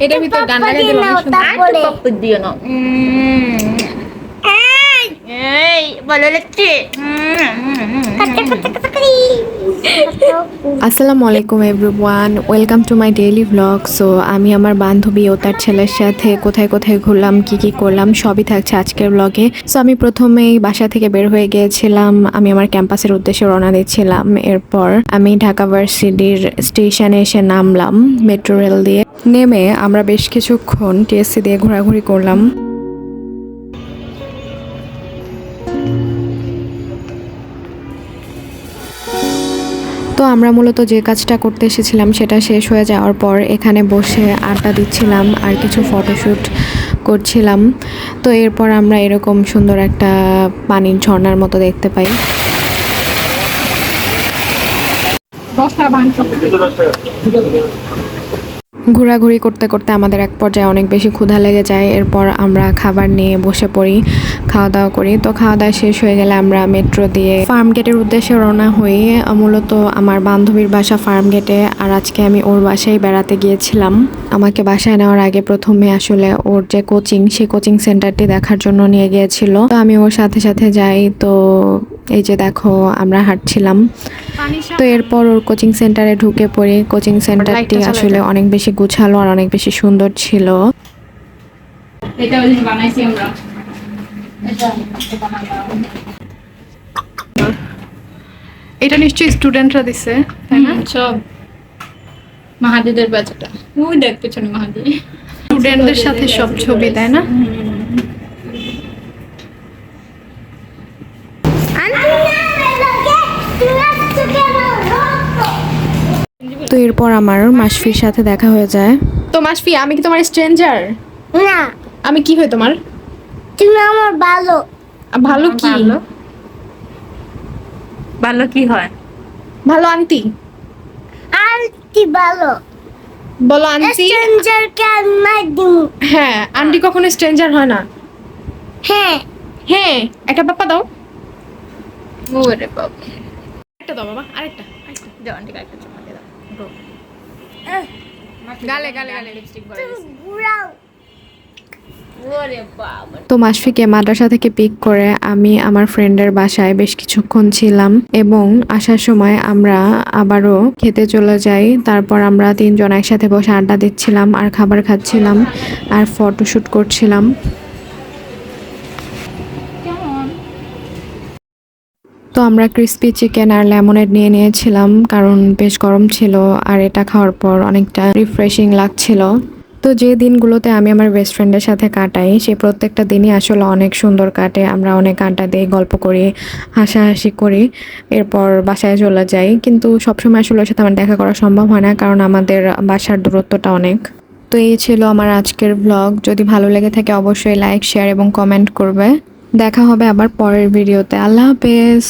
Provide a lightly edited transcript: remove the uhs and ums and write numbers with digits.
এটা ভিতরে গান লাগাই দিল পপ্পু দিও না এই ভালো লাগছে আসসালামু আলাইকুম everyone, welcome to my daily blog. So আমি আমার বান্ধবী ও তার ছেলের সাথে কোথায় কোথায় ঘুরলাম, কি কি করলাম সবই থাকছে আজকের ব্লগে। সো আমি প্রথমেই বাসা থেকে বের হয়ে গিয়েছিলাম, আমি আমার ক্যাম্পাসের উদ্দেশ্যে রওনা দিচ্ছিলাম। এরপর আমি ঢাকা ভার্সিটির স্টেশনে এসে নামলাম মেট্রো রেল দিয়ে। নেমে আমরা বেশ কিছুক্ষণ টিএসসি দিয়ে ঘোরাঘুরি করলাম। তো আমরা মূলত যে কাজটা করতে এসেছিলাম সেটা শেষ হয়ে যাওয়ার পর এখানে বসে আড্ডা দিচ্ছিলাম আর কিছু ফটোশ্যুট করছিলাম। তো এরপর আমরা এরকম সুন্দর একটা পানির ঝর্ণার মতো দেখতে পাই। ঘোরাঘুরি করতে করতে আমাদের এক পর্যায়ে অনেক বেশি ক্ষুধা লেগে যায়। এরপর আমরা খাবার নিয়ে বসে পড়ি, খাওয়া দাওয়া করি। তো খাওয়া দাওয়া শেষ হয়ে গেলে আমরা মেট্রো দিয়ে ফার্ম গেটের উদ্দেশ্যে রওনা হই। মূলত আমার বান্ধবীর বাসা ফার্ম গেটে, আর আজকে আমি ওর বাসায় বেড়াতে গিয়েছিলাম। আমাকে বাসায় নেওয়ার আগে প্রথমে আসলে ওর যে কোচিং, সেই কোচিং সেন্টারটি দেখার জন্য নিয়ে গিয়েছিল। তো আমি ওর সাথে সাথে যাই। তো এই যে দেখো আমরা হাঁটছিলাম। তো এরপর ওর কোচিং সেন্টারে ঢুকে পড়ি। কোচিং সেন্টারটি আসলে অনেক বেশি গুছালো আর অনেক বেশি সুন্দর ছিল। এটা বানাইছি আমরা। এটা নিশ্চয়ই স্টুডেন্টরা দিছে, তাই না? সব মাহাদিদের বাচ্চাটা ওই দেখ পেছনে মাহাদি স্টুডেন্টদের সাথে সব ছবি, তাই না? তো এরপর আমার মাসফির সাথে দেখা হয়ে যায়। তো মাসফি, আমি কি তোমার স্ট্রেঞ্জার? না, আমি কি হই তোমার? তুমি আমার ভালো। ভালো কি? ভালো কি হয়? ভালো আন্টি। আন্টি ভালো। বলো আন্টি। স্ট্রেঞ্জার কে আমি মার দিমু। হ্যাঁ, আন্টি কখনো স্ট্রেঞ্জার হয় না। হ্যাঁ, হ্যাঁ, একটা পাপ্পা দাও। ওরে বাবা, একটা দাও বাবা, আরেকটা। দাও আন্টি একটা চুমা দিয়ে দাও। গালে গালে গালে লিপস্টিক তুমি পরে বুড়াও। ওরে বাবা। তো মাসফিকে মাদ্রাসা থেকে পিক করে আমি আমার ফ্রেন্ডের বাসায় বেশ কিছুক্ষণ ছিলাম এবং আসার সময় আমরা আবারও খেতে চলে যাই। তারপর আমরা তিনজন একসাথে বসে আড্ডা দিচ্ছিলাম আর খাবার খাচ্ছিলাম আর ফটোশ্যুট করছিলাম। তো আমরা ক্রিস্পি চিকেন আর লেমনেড নিয়ে নিয়েছিলাম, কারণ বেশ গরম ছিল আর এটা খাওয়ার পর অনেকটা রিফ্রেশিং লাগছিল। তো যে দিনগুলোতে আমি আমার বেস্ট ফ্রেন্ডের সাথে কাটাই, সেই প্রত্যেকটা দিনই আসলে অনেক সুন্দর কাটে। আমরা অনেক আড্ডা দিই, গল্প করি, হাসাহাসি করি, এরপর বাসায় চলে যাই। কিন্তু সবসময় আসলে ওর সাথে আমার দেখা করা সম্ভব হয় না, কারণ আমাদের বাসার দূরত্বটা অনেক। তো এই ছিল আমার আজকের ব্লগ। যদি ভালো লেগে থাকে অবশ্যই লাইক, শেয়ার এবং কমেন্ট করবে। দেখা হবে আবার পরের ভিডিওতে। আল্লাহ হাফেজ।